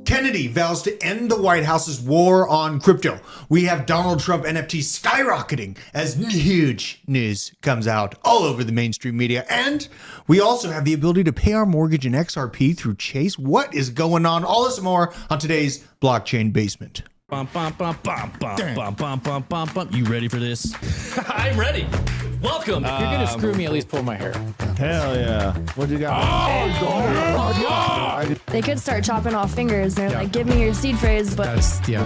Kennedy vows to end the White House's war on crypto. We have Donald Trump NFTs skyrocketing as huge news comes out all over the mainstream media. And we also have the ability to pay our mortgage in XRP through Chase. What is going on? All this and more on today's Blockchain Basement. Bum, bum, bum, bum, bum, bum, bum, bum, bum, bum. You ready for this? I'm ready. Welcome. If you're gonna screw me, at least pull my hair. Hell yeah. What do you got? They could start chopping off fingers. They're like, give me your seed phrase, but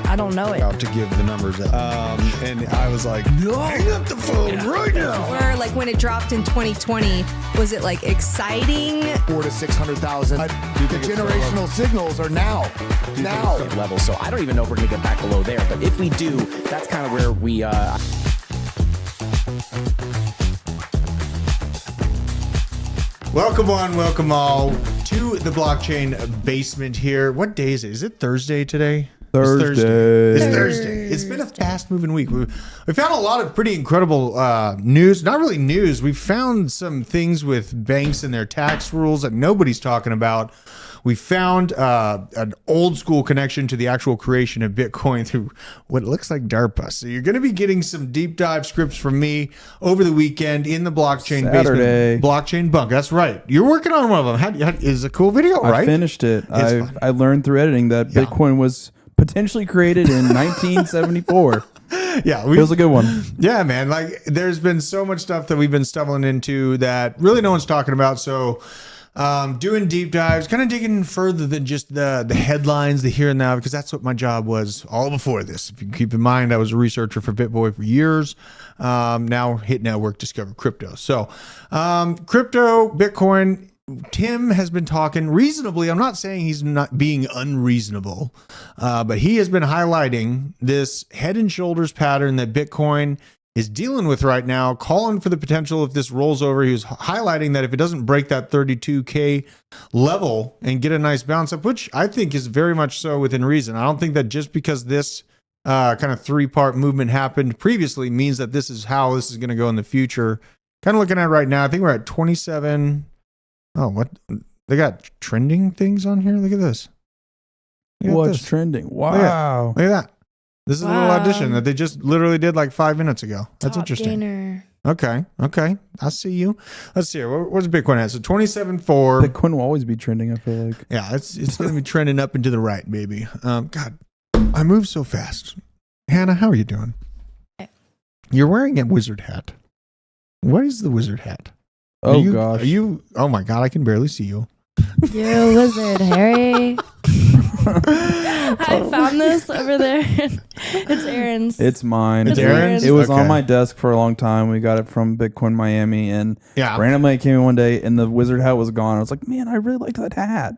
I don't know it. Out to give the numbers out. And I was like, no, hang up the phone right now. Or like when it dropped in 2020, was it like exciting? 400,000 to 600,000. The generational signals are now. Level. So I don't even know if we're gonna get back below there. But if we do, that's kind of where we. Welcome all to the Blockchain Basement here. What day is it? Is it Thursday today? Thursday. It's Thursday. It's been a fast-moving week. We found a lot of pretty incredible news. Not really news. We found some things with banks and their tax rules that nobody's talking about. We found an old-school connection to the actual creation of Bitcoin through what looks like DARPA. So you're going to be getting some deep dive scripts from me over the weekend in the Blockchain Basement. Blockchain Bunk. That's right. You're working on one of them. It's a cool video, right? I finished it. I learned through editing that Bitcoin was potentially created in 1974. Yeah, it was a good one. Yeah, man. Like, there's been so much stuff that we've been stumbling into that really no one's talking about. So doing deep dives, kind of digging further than just the headlines, the here and now, because that's what my job was all before this. If you keep in mind, I was a researcher for BitBoy for years. Now Hit Network discovered crypto. So crypto, Bitcoin, Tim has been talking reasonably. I'm not saying he's not being unreasonable, but he has been highlighting this head and shoulders pattern that Bitcoin is dealing with right now, calling for the potential if this rolls over. He was highlighting that if it doesn't break that 32K level and get a nice bounce up, which I think is very much so within reason. I don't think that just because this kind of three-part movement happened previously means that this is how this is going to go in the future. Kind of looking at right now, I think we're at 27. Oh, what? They got trending things on here? Look at this. What's trending? Wow. Look at that. This is a little audition that they just literally did like 5 minutes ago. That's Top interesting. gainer. Okay. I see you. Let's see here. Where's Bitcoin at? So 27.4. Bitcoin will always be trending, I feel like. Yeah, it's going to be trending up and to the right, baby. God, I move so fast. Hannah, how are you doing? You're wearing a wizard hat. What is the wizard hat? Gosh. Are you? Oh my God, I can barely see you. You wizard, Harry. I found this over there. It's Aaron's. It's mine. It's Aaron's? It was on my desk for a long time. We got it from Bitcoin Miami, and randomly it came in one day, and the wizard hat was gone. I was like, man, I really liked that hat.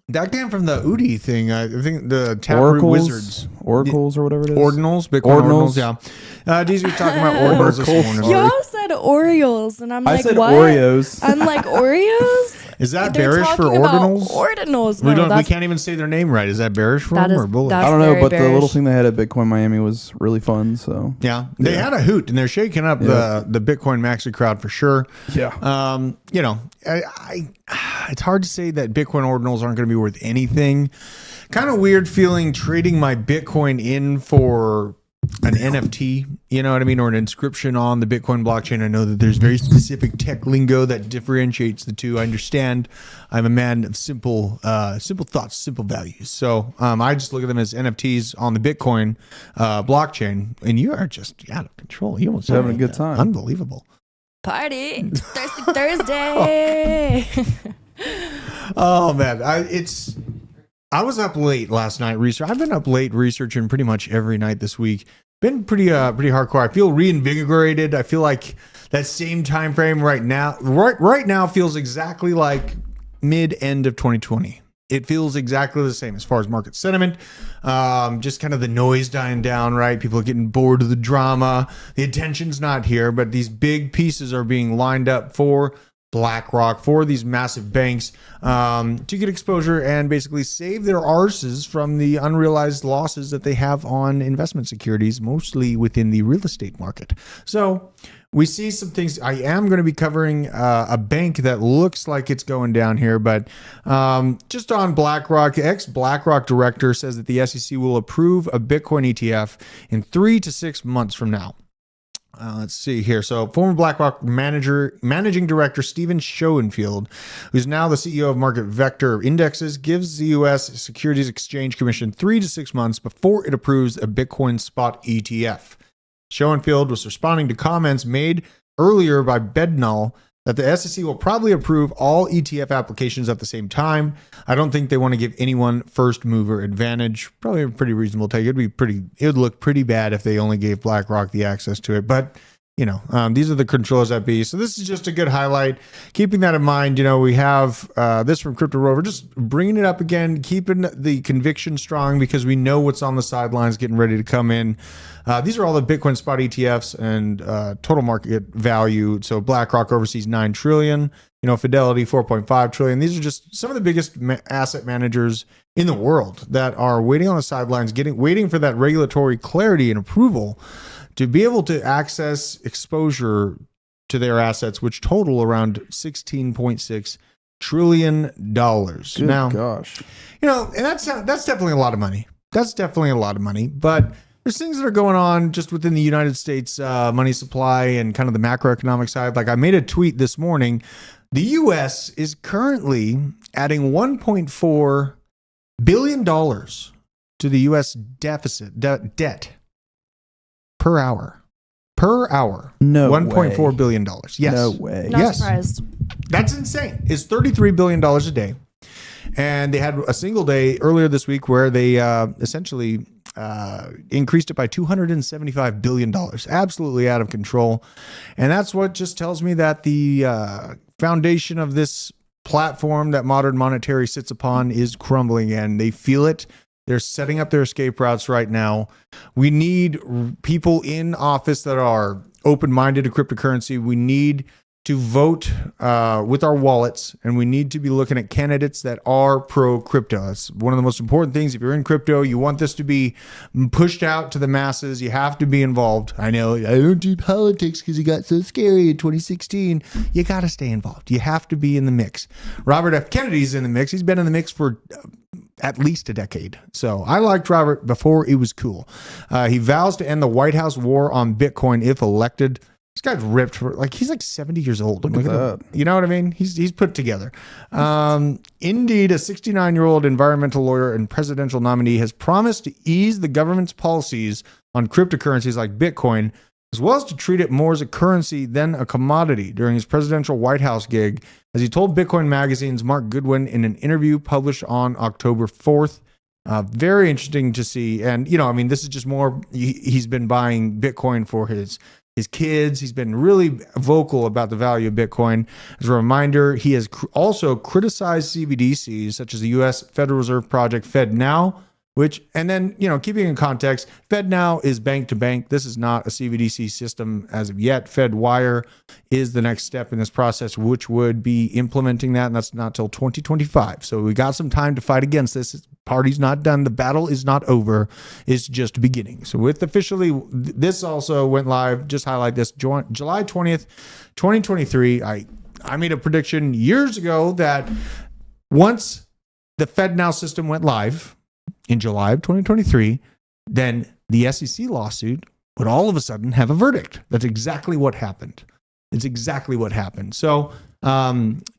That came from the Udi thing. I think the Taproot Wizards. Oracles or whatever it is. Ordinals. Bitcoin Ordinals, yeah. DZ was talking about Ordinals this morning. Y'all said Orioles, and I'm like, I said what? Oreos. I'm like, Oreos? Is that They're bearish for talking about Ordinals? Ordinals. We can't even say their name right. Is that bearish for them or bullish? I don't know, but the little thing they had at Bitcoin Miami was really fun. So yeah, they had a hoot, and they're shaking up the Bitcoin maxi crowd for sure. Yeah. You know, it's hard to say that Bitcoin Ordinals aren't going to be worth anything. Kind of weird feeling trading my Bitcoin in for an NFT, you know what I mean, or an inscription on the Bitcoin blockchain. I know that there's very specific tech lingo that differentiates the two. I understand. I'm a man of simple thoughts, simple values. So I just look at them as NFTs on the Bitcoin blockchain, and you are just out of control. You almost having a good time. Unbelievable. Party. Thirsty Thursday. Oh man, I was up late last night research. I've been up late researching pretty much every night this week. Been pretty hardcore. I feel reinvigorated. I feel like that same time frame right now feels exactly like mid-end of 2020. it feels exactly the same as far as market sentiment. Just kind of the noise dying down, right? People are getting bored of the drama. The attention's not here, but these big pieces are being lined up for BlackRock, for these massive banks, to get exposure and basically save their arses from the unrealized losses that they have on investment securities, mostly within the real estate market. So we see some things. I am going to be covering a bank that looks like it's going down here, but just on BlackRock, ex-BlackRock director says that the SEC will approve a Bitcoin ETF in 3 to 6 months from now. Let's see here. So former BlackRock managing director Stephen Schoenfield, who's now the CEO of Market Vector Indexes, gives the U.S. Securities Exchange Commission 3 to 6 months before it approves a Bitcoin spot ETF. Schoenfield was responding to comments made earlier by Bednall that the SEC will probably approve all ETF applications at the same time. I don't think they want to give anyone first mover advantage. Probably a pretty reasonable take. It would look pretty bad if they only gave BlackRock the access to it. But these are the controls that be. So this is just a good highlight. Keeping that in mind, we have this from Crypto Rover, just bringing it up again, keeping the conviction strong because we know what's on the sidelines getting ready to come in. These are all the Bitcoin spot ETFs and total market value. So BlackRock oversees $9 trillion, Fidelity 4.5 trillion. These are just some of the biggest asset managers in the world that are waiting on the sidelines, waiting for that regulatory clarity and approval to be able to access exposure to their assets, which total around $16.6 trillion. Now, gosh, and that's definitely a lot of money. That's definitely a lot of money, but there's things that are going on just within the United States money supply and kind of the macroeconomic side. Like I made a tweet this morning. The U.S. is currently adding $1.4 billion to the U.S. debt per hour. No $1.4 billion. Yes. No way. Not surprised. That's insane. It's $33 billion a day. And they had a single day earlier this week where they essentially increased it by $275 billion. Absolutely out of control. And that's what just tells me that the foundation of this platform that modern monetary sits upon is crumbling, and they feel it. They're setting up their escape routes right now. We need people in office that are open-minded to cryptocurrency. We need to vote with our wallets, and we need to be looking at candidates that are pro-crypto. That's one of the most important things. If you're in crypto, you want this to be pushed out to the masses. You have to be involved. I know I don't do politics because it got so scary in 2016. You got to stay involved. You have to be in the mix. Robert F. Kennedy's in the mix. He's been in the mix for at least a decade. So I liked Robert before it was cool. He vows to end the White House war on Bitcoin if elected. This guy's ripped for he's like 70 years old. Look at that. You know what I mean? He's put together. Indeed, a 69-year-old environmental lawyer and presidential nominee has promised to ease the government's policies on cryptocurrencies like Bitcoin, as well as to treat it more as a currency than a commodity during his presidential White House gig, as he told Bitcoin Magazine's Mark Goodwin in an interview published on October 4th. Very interesting to see. And, this is just more, he's been buying Bitcoin for his kids. He's been really vocal about the value of Bitcoin. As a reminder, he has also criticized CBDCs such as the U.S. Federal Reserve Project FedNow, keeping in context, FedNow is bank to bank. This is not a CBDC system as of yet. FedWire is the next step in this process, which would be implementing that, and that's not till 2025. So we got some time to fight against this. Party's not done. The battle is not over. It's just beginning. So this also went live. Just highlight this. July 20th, 2023. I made a prediction years ago that once the FedNow system went live in July of 2023, then the SEC lawsuit would all of a sudden have a verdict. That's exactly what happened. It's exactly what happened. So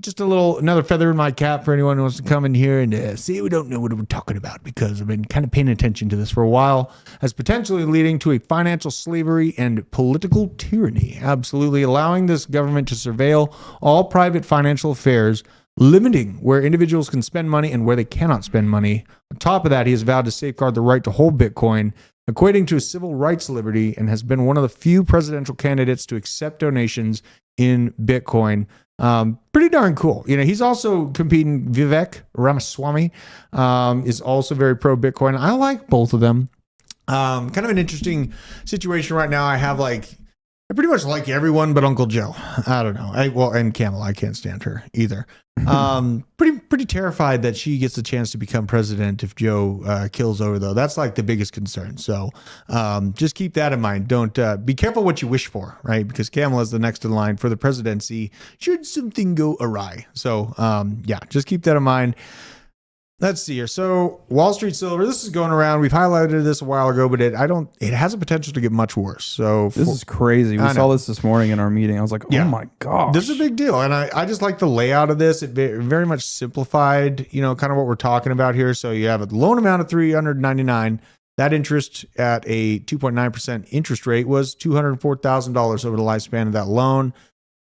just another feather in my cap for anyone who wants to come in here and see we don't know what we're talking about, because I've been kind of paying attention to this for a while, as potentially leading to a financial slavery and political tyranny. Absolutely allowing this government to surveil all private financial affairs, limiting where individuals can spend money and where they cannot spend money. On top of that, he has vowed to safeguard the right to hold Bitcoin, equating to a civil rights liberty, and has been one of the few presidential candidates to accept donations in Bitcoin. Pretty darn cool. He's also competing. Vivek Ramaswamy is also very pro Bitcoin. I like both of them. Kind of an interesting situation right now. I pretty much like everyone but Uncle Joe. I don't know. And Camel. I can't stand her either. Pretty terrified that she gets the chance to become president if Joe kills over, though. That's like the biggest concern. So just keep that in mind. Don't be careful what you wish for, right? Because Camel is the next in line for the presidency should something go awry. So just keep that in mind. Let's see here. So Wall Street Silver, this is going around. We've highlighted this a while ago, but it has a potential to get much worse. So this is crazy. We saw this morning in our meeting. I was like, oh my gosh. This is a big deal. And I just like the layout of this. It very much simplified, kind of what we're talking about here. So you have a loan amount of $399. That interest at a 2.9% interest rate was $204,000 over the lifespan of that loan.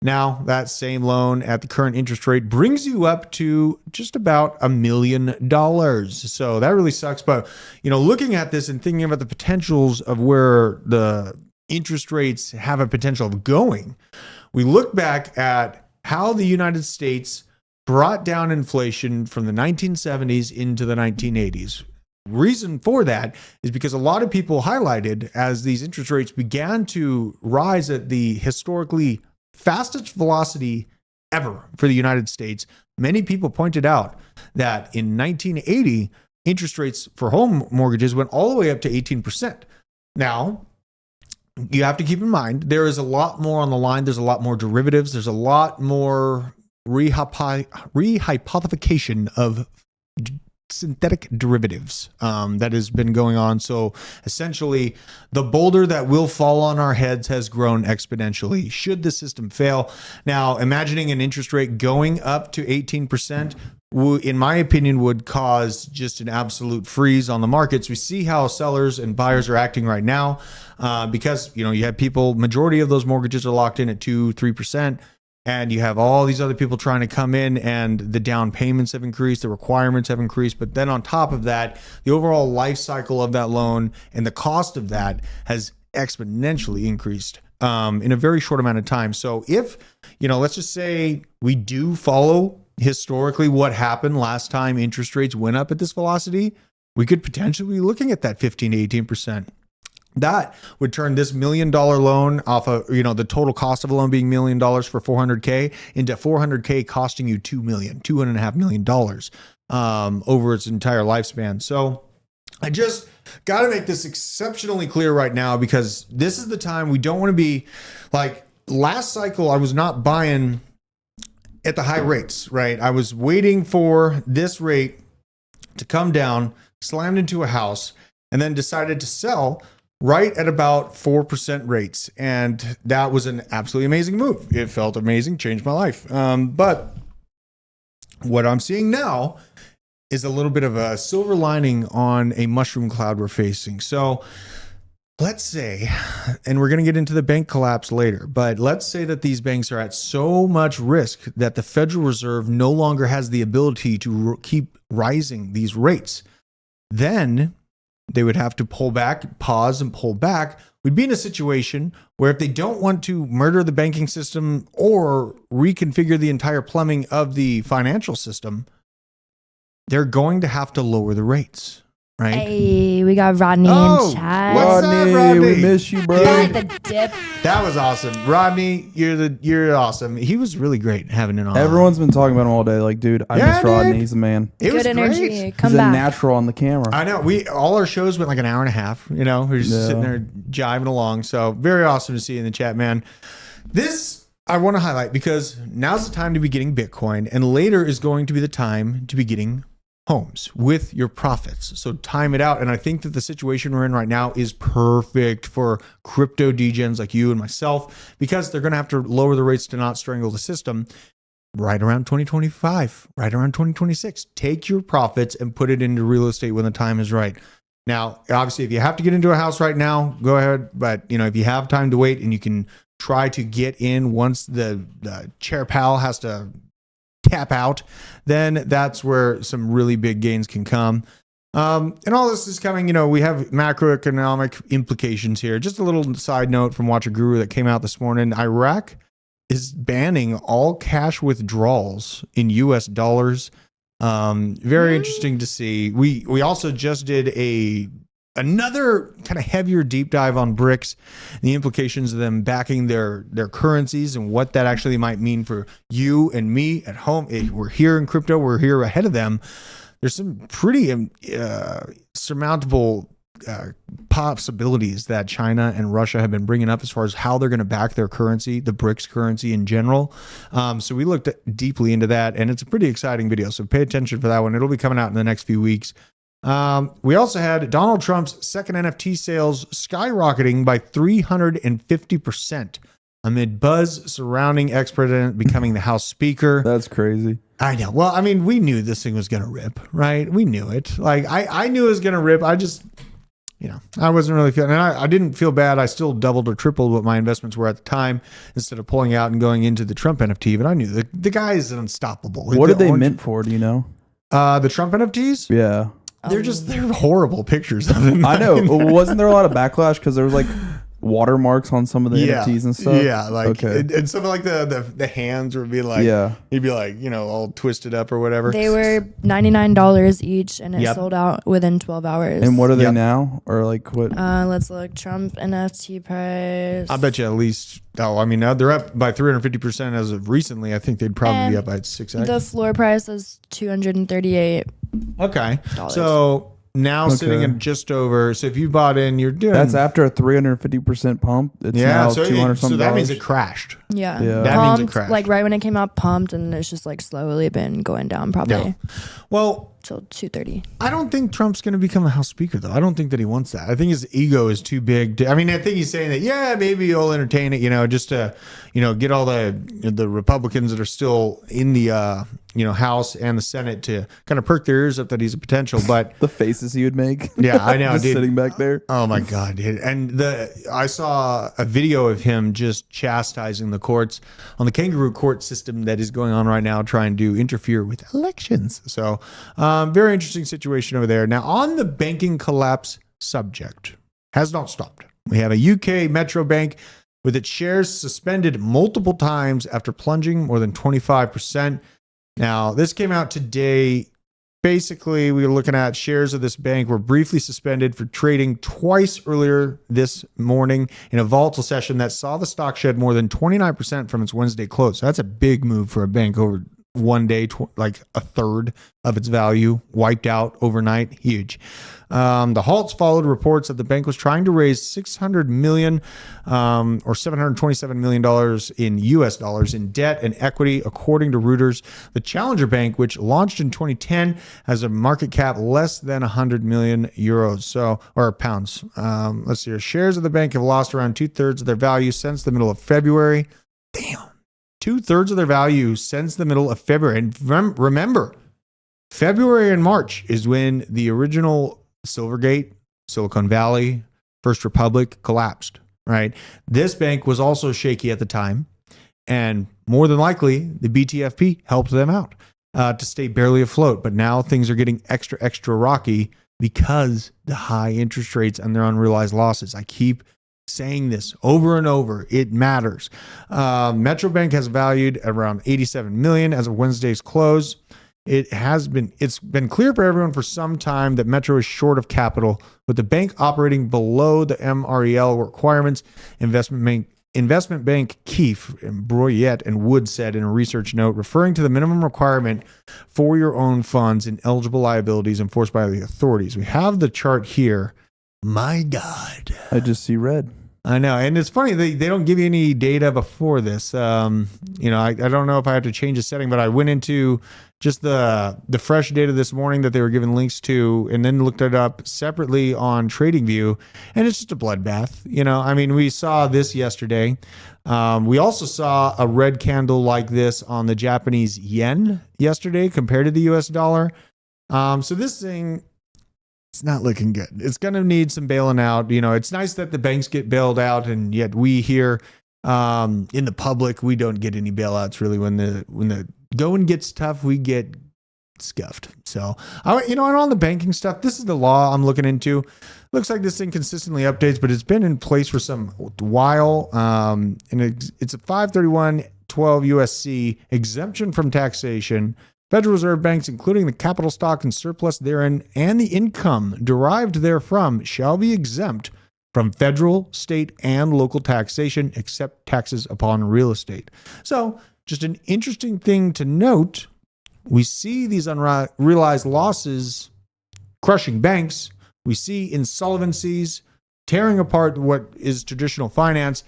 Now, that same loan at the current interest rate brings you up to just about $1 million. So that really sucks. But, looking at this and thinking about the potentials of where the interest rates have a potential of going, we look back at how the United States brought down inflation from the 1970s into the 1980s. Reason for that is because a lot of people highlighted as these interest rates began to rise at the historically fastest velocity ever for the United States. Many people pointed out that in 1980, interest rates for home mortgages went all the way up to 18%. Now, you have to keep in mind, there is a lot more on the line. There's a lot more derivatives. There's a lot more rehypothecation of synthetic derivatives that has been going on. So essentially, the boulder that will fall on our heads has grown exponentially should the system fail. Now, imagining an interest rate going up to 18%, in my opinion, would cause just an absolute freeze on the markets. We see how sellers and buyers are acting right now because, you have people, majority of those mortgages are locked in at 2-3%. And you have all these other people trying to come in, and the down payments have increased, the requirements have increased. But then on top of that, the overall life cycle of that loan and the cost of that has exponentially increased in a very short amount of time. So if, let's just say we do follow historically what happened last time interest rates went up at this velocity, we could potentially be looking at that 15 to 18%. That would turn this $1 million loan off of, the total cost of a loan being $1 million for $400K into $400K costing you $2.5 million over its entire lifespan. So I just got to make this exceptionally clear right now, because this is the time we don't want to be like last cycle. I was not buying at the high rates, right? I was waiting for this rate to come down, slammed into a house, and then decided to sell right at about 4% rates. And that was an absolutely amazing move. It felt amazing, changed my life. But what I'm seeing now is a little bit of a silver lining on a mushroom cloud we're facing. So let's say, and we're going to get into the bank collapse later, but let's say that these banks are at so much risk that the Federal Reserve no longer has the ability to keep rising these rates. Then they would have to pull back, pause and pull back. We'd be in a situation where if they don't want to murder the banking system or reconfigure the entire plumbing of the financial system, they're going to have to lower the rates, right? Hey, we got Rodney Oh, in chat. what's up, Rodney? we miss you, bro. Got the dip. That was awesome. Rodney, you're awesome. He was really great having it on. Everyone's been talking about him all day. Like, dude, I Yeah, miss Rodney. dude. He's a man. It was Good energy. great. Come He's back. a natural on the camera. I know. All our shows went like an hour and a half. We're just Yeah. sitting there jiving along. So very awesome to see you in the chat, man. This I want to highlight because now's the time to be getting Bitcoin, and later is going to be the time to be getting homes with your profits. So time it out. And I think that the situation we're in right now is perfect for crypto degens like you and myself, because they're going to have to lower the rates to not strangle the system right around 2025, right around 2026. Take your profits and put it into real estate when the time is right. Now, obviously, if you have to get into a house right now, go ahead. But if you have time to wait and you can try to get in once the chair pal has to tap out, then that's where some really big gains can come. And all this is coming, we have macroeconomic implications here. Just a little side note from Watcher Guru that came out this morning. Iraq is banning all cash withdrawals in US dollars. Very interesting to see. We also just did another kind of heavier deep dive on BRICS, the implications of them backing their currencies and what that actually might mean for you and me at home. We're here in crypto. We're here ahead of them. There's some pretty surmountable possibilities that China and Russia have been bringing up as far as how they're going to back their currency, the BRICS currency in general. So we looked deeply into that, and it's a pretty exciting video. So pay attention for that one. It'll be coming out in the next few weeks. We also had Donald Trump's second NFT sales skyrocketing by 350% amid buzz surrounding ex-president becoming the House Speaker. That's crazy. I know. Well, I mean, we knew this thing was going to rip, right? We knew it. Like, I knew it was going to rip. I just, I wasn't really feeling, and I didn't feel bad. I still doubled or tripled what my investments were at the time instead of pulling out and going into the Trump NFT. But I knew the guy is unstoppable. What did they mint for? Do you know? The Trump NFTs? Yeah. They're horrible pictures of him. I know. Wasn't there a lot of backlash because there was like watermarks on some of the NFTs and stuff? Yeah, like and some of like the hands would be like, he'd be like, all twisted up or whatever. They were $99 each, and it sold out within 12 hours. And what are they now? Or like what? Let's look. Trump NFT price. I bet you at least. Oh, I mean, they're up by 350% as of recently. I think they'd probably be up by 6x. The floor price is $238. Okay, so now sitting at just over. So if you bought in, you're doing. That's after a 350% pump. It's now so 200 something. So that means it crashed. Yeah. That Pumped, means it crashed. Like right when it came out, pumped, and it's just like slowly been going down probably. Yeah. Well, till 230. I don't think Trump's going to become the House Speaker, though. I don't think that he wants that. I think his ego is too big. I think he's saying that, maybe he'll entertain it, just to, get all the Republicans that are still in the, House and the Senate to kind of perk their ears up that he's a potential. But the faces he would make. Yeah, I know, just dude. Sitting back there. Oh my God, dude. And I saw a video of him just chastising the courts on the kangaroo court system that is going on right now, trying to interfere with elections. So, very interesting situation over there. Now, on the banking collapse subject, has not stopped. We have a UK Metro Bank with its shares suspended multiple times after plunging more than 25%. Now, this came out today. Basically, we were looking at shares of this bank were briefly suspended for trading twice earlier this morning in a volatile session that saw the stock shed more than 29% from its Wednesday close. So that's a big move for a bank over one day, like a third of its value wiped out overnight. Huge. The halts followed reports that the bank was trying to raise $600 million or $727 million in US dollars in debt and equity, according to Reuters. The Challenger Bank, which launched in 2010, has a market cap less than 100 million euros, or pounds. Let's see here. Shares of the bank have lost around 2/3 of their value since the middle of February. Damn. 2/3 of their value since the middle of February. And remember, February and March is when the original Silvergate, Silicon Valley, First Republic collapsed, right? This bank was also shaky at the time. And more than likely, the BTFP helped them out to stay barely afloat. But now things are getting extra rocky because the high interest rates and their unrealized losses. I keep saying this over and over. It matters. Metro Bank has valued at around 87 million as of Wednesday's close. It's been clear for everyone for some time that Metro is short of capital, with the bank operating below the MREL requirements. Investment bank Keefe, Broyette, and Wood said in a research note, referring to the minimum requirement for your own funds and eligible liabilities enforced by the authorities. We have the chart here. My God. I just see red. I know. And it's funny, they don't give you any data before this. I don't know if I have to change the setting, but I went into just the fresh data this morning that they were giving links to, and then looked it up separately on TradingView, and it's just a bloodbath. We saw this yesterday. We also saw a red candle like this on the Japanese yen yesterday compared to the US dollar. So this thing, it's not looking good. It's going to need some bailing out. It's nice that the banks get bailed out, and yet we here in the public, we don't get any bailouts really. When the going gets tough, we get scuffed. So, and on the banking stuff, this is the law I'm looking into. Looks like this thing consistently updates, but it's been in place for some while. And it's a 531 12 USC exemption from taxation. Federal Reserve banks, including the capital stock and surplus therein and the income derived therefrom, shall be exempt from federal, state, and local taxation, except taxes upon real estate. So, just an interesting thing to note, we see these unrealized losses crushing banks. We see insolvencies tearing apart what is traditional finance,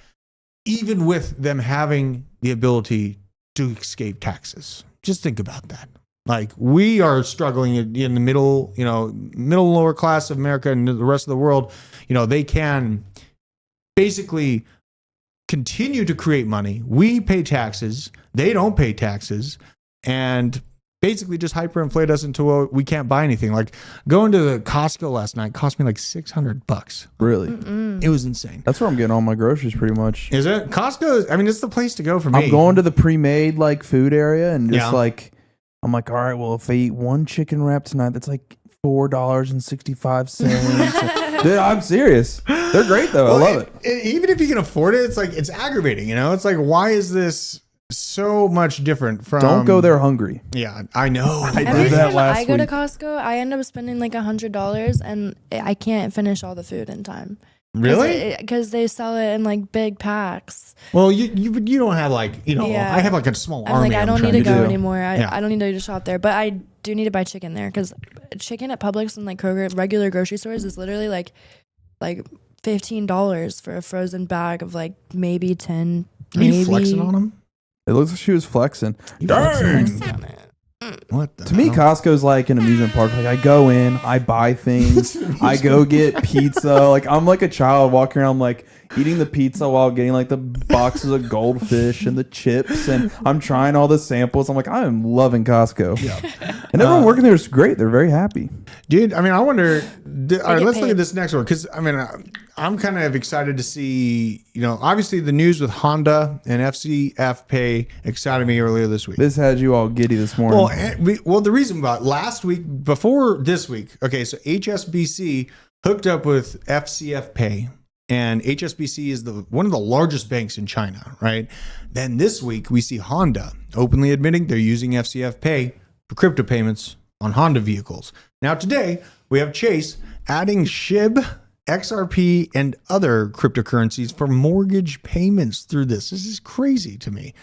even with them having the ability to escape taxes. Just think about that. Like, we are struggling in the middle lower class of America and the rest of the world. They can basically continue to create money. We pay taxes. They don't pay taxes. And basically just hyperinflate us until we can't buy anything. Like, going to the Costco last night cost me like $600. Really? It was insane. That's where I'm getting all my groceries pretty much. Is it? Costco, I mean, it's the place to go for me. I'm going to the pre-made like food area and just I'm like, all right, well, if I eat one chicken wrap tonight, that's like $4.65. Dude, I'm serious. They're great though. I love it. Even if you can afford it, it's aggravating, It's like, why is this so much different from... Don't go there hungry. Yeah, I know. Every time I go to Costco, I end up spending like $100 and I can't finish all the food in time. Really? Because they sell it in like big packs. Well, you don't have like, I have like a small army. I don't need to go anymore. I don't need to shop there. But I do need to buy chicken there because chicken at Publix and like Kroger, regular grocery stores is literally like $15 for a frozen bag of like maybe 10. Are you flexing on them? It looks like she was flexing. Dang. What the to me, Costco's like an amusement park. Like, I go in, I buy things, I go get pizza. Like, I'm like a child walking around, like eating the pizza while getting like the boxes of goldfish and the chips, and I'm trying all the samples. I'm like, I am loving Costco. Yeah, and everyone working there is great. They're very happy, dude. I mean, I wonder. All right, let's look at this next one because I mean, I'm kind of excited to see. Obviously the news with Honda and FCF Pay excited me earlier this week. This had you all giddy this morning. Well, the reason about last week before this week. Okay, so HSBC hooked up with FCF Pay. And HSBC is one of the largest banks in China, right? Then this week, we see Honda openly admitting they're using FCF Pay for crypto payments on Honda vehicles. Now today, we have Chase adding SHIB, XRP, and other cryptocurrencies for mortgage payments through this. This is crazy to me.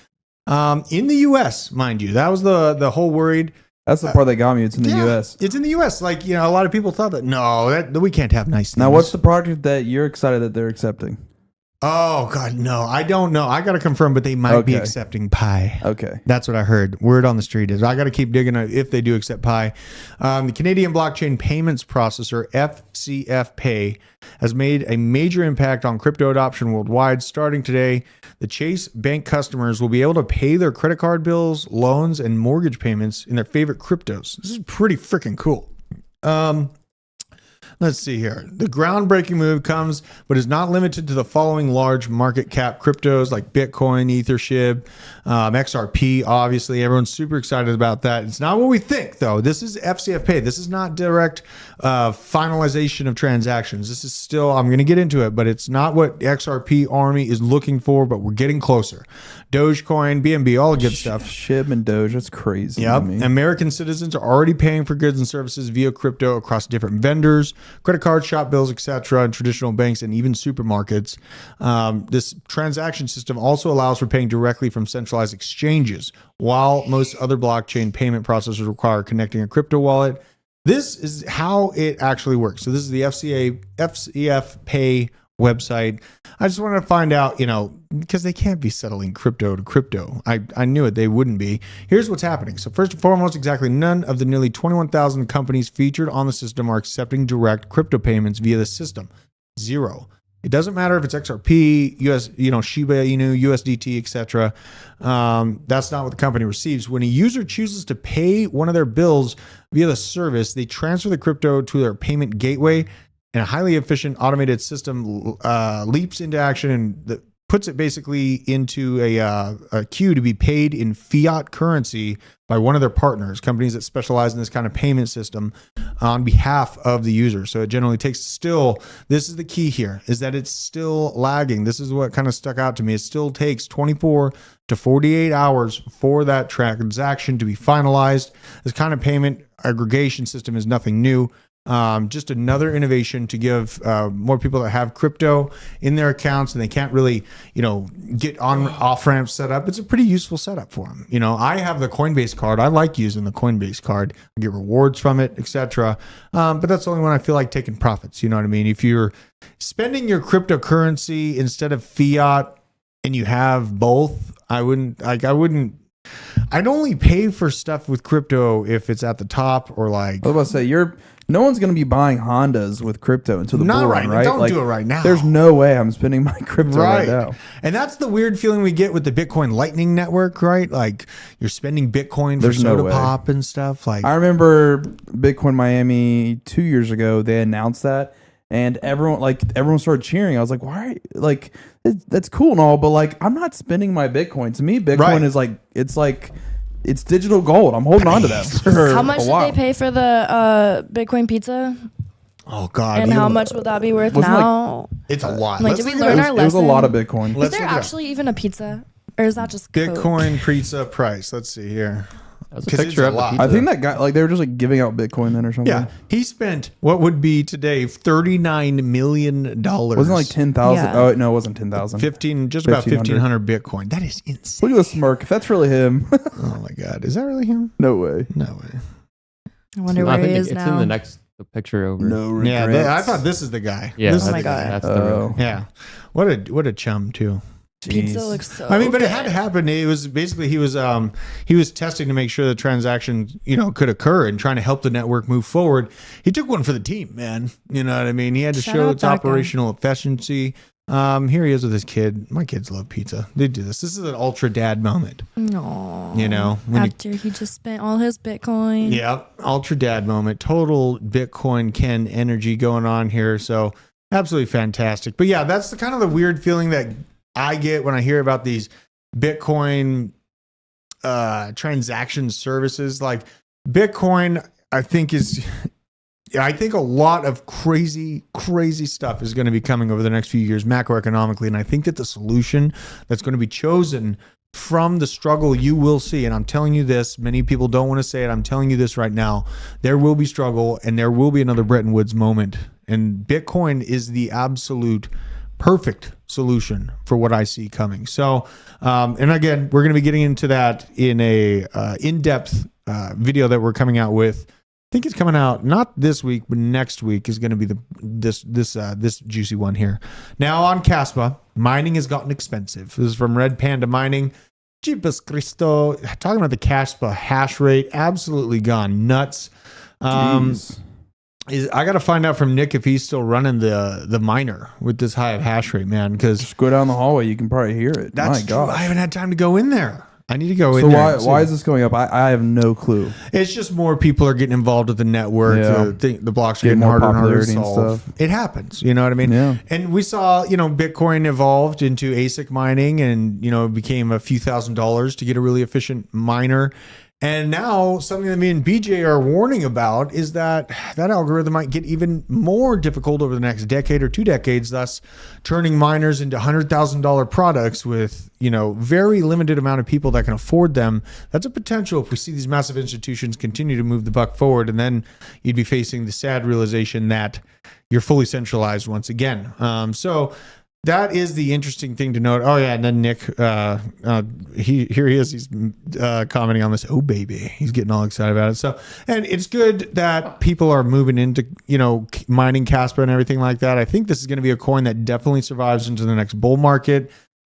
In the U.S., mind you, that was the whole worried. That's the part that got me. It's in the U.S. It's in the U.S. Like, a lot of people thought that, that we can't have nice things. Now, what's the project that you're excited that they're accepting? Oh, God, no. I don't know. I got to confirm, but they might be accepting Pi. Okay. That's what I heard. Word on the street is I got to keep digging if they do accept Pi. The Canadian blockchain payments processor, FCF Pay, has made a major impact on crypto adoption worldwide. Starting today, the Chase Bank customers will be able to pay their credit card bills, loans, and mortgage payments in their favorite cryptos. This is pretty freaking cool. Let's see here. The groundbreaking move comes, but is not limited to the following large market cap cryptos like Bitcoin, Ether, SHIB, XRP. Obviously, everyone's super excited about that. It's not what we think, though. This is FCF Pay. This is not direct finalization of transactions. This is still, I'm going to get into it, but it's not what XRP Army is looking for, but we're getting closer. Dogecoin, BNB, all the good stuff. SHIB and Doge, that's crazy. Yep. American citizens are already paying for goods and services via crypto across different vendors, credit cards, shop bills, etc., and traditional banks and even supermarkets. This transaction system also allows for paying directly from centralized exchanges, while most other blockchain payment processors require connecting a crypto wallet. This is how it actually works. So this is the FCF Pay website. I just wanted to find out, because they can't be settling crypto to crypto. I knew it. They wouldn't be. Here's what's happening. So first and foremost, exactly none of the nearly 21,000 companies featured on the system are accepting direct crypto payments via the system. Zero. It doesn't matter if it's XRP, Shiba Inu, USDT, etc. That's not what the company receives. When a user chooses to pay one of their bills via the service, they transfer the crypto to their payment gateway, and a highly efficient automated system leaps into action and puts it basically into a queue to be paid in fiat currency by one of their partners, companies that specialize in this kind of payment system on behalf of the user. So it generally takes this is the key here, is that it's still lagging. This is what kind of stuck out to me. It still takes 24 to 48 hours for that transaction to be finalized. This kind of payment aggregation system is nothing new. Just another innovation to give more people that have crypto in their accounts and they can't really, get on off ramps set up. It's a pretty useful setup for them. I have the Coinbase card. I like using the Coinbase card. I get rewards from it, etc. But that's the only one I feel like taking profits. You know what I mean? If you're spending your cryptocurrency instead of fiat and you have both, I'd only pay for stuff with crypto if it's at the top or like. I was about to say no one's going to be buying Hondas with crypto until the bull run, right? Don't do it right now. There's no way I'm spending my crypto right now. And that's the weird feeling we get with the Bitcoin Lightning Network, right? Like you're spending Bitcoin for soda pop and stuff. Like I remember Bitcoin Miami 2 years ago. They announced that, and everyone started cheering. I was like, why? Like that's cool and all, but like I'm not spending my Bitcoin. To me, Bitcoin is it's digital gold. I'm holding on to that. How much did they pay for the Bitcoin pizza? Oh God! And how much would that be worth now? It's a lot. Like, did we learn our lesson? It was a lot of Bitcoin. Is there actually even a pizza, or is that just Bitcoin pizza price? Let's see here. That's a picture of the pizza. I think that guy, they were just like giving out Bitcoin then or something. Yeah, he spent what would be today $39 million. Wasn't it like 10,000? Yeah. Oh no, it wasn't 10,000. Just about 1,500 Bitcoin. That is insane. Look at the smirk. If that's really him. Oh my God, is that really him? No way. No way. I wonder where he is now. It's in the next picture over. No regrets. Yeah, I thought this is the guy. Yeah, this oh my God. That's the real. Yeah, what a chum too. Pizza looks so. I mean, but good. it had to happen. It was basically he was testing to make sure the transaction could occur and trying to help the network move forward. He took one for the team, man. You know what I mean? He had to show its operational efficiency. Here he is with his kid. My kids love pizza. They do this. This is an ultra dad moment. No. After he just spent all his Bitcoin. Yeah, ultra dad moment. Total Bitcoin Ken energy going on here. So absolutely fantastic. But yeah, that's the kind of the weird feeling that I get when I hear about these Bitcoin transaction services. Like Bitcoin, I think a lot of crazy stuff is going to be coming over the next few years macroeconomically. And I think that the solution that's going to be chosen from the struggle you will see, and I'm telling you this, many people don't want to say it, I'm telling you this right now, there will be struggle and there will be another Bretton Woods moment. And Bitcoin is the absolute perfect solution for what I see coming. So, and again, we're going to be getting into that in a in-depth video that we're coming out with. I think it's coming out not this week, but next week is going to be this juicy one here. Now on Caspa, mining has gotten expensive. This is from Red Panda Mining. Jeepus Cristo, talking about the Caspa hash rate, absolutely gone nuts. I got to find out from Nick if he's still running the miner with this high of hash rate, man. Because just go down the hallway, you can probably hear it. That's My God, I haven't had time to go in there. I need to go in so there. So why is this going up? I have no clue. It's just more people are getting involved with the network. Yeah. The blocks are getting harder and harder to and solve. stuff. It happens. You know what I mean? Yeah. And we saw, Bitcoin evolved into ASIC mining and, it became a few $1,000s to get a really efficient miner. And now something that me and BJ are warning about is that algorithm might get even more difficult over the next decade or 2 decades, thus turning miners into $100,000 products with, very limited amount of people that can afford them. That's a potential if we see these massive institutions continue to move the buck forward, and then you'd be facing the sad realization that you're fully centralized once again. So that is the interesting thing to note. Oh yeah, and then Nick, here he is. He's commenting on this. Oh baby, he's getting all excited about it. So, and it's good that people are moving into mining Casper and everything like that. I think this is going to be a coin that definitely survives into the next bull market.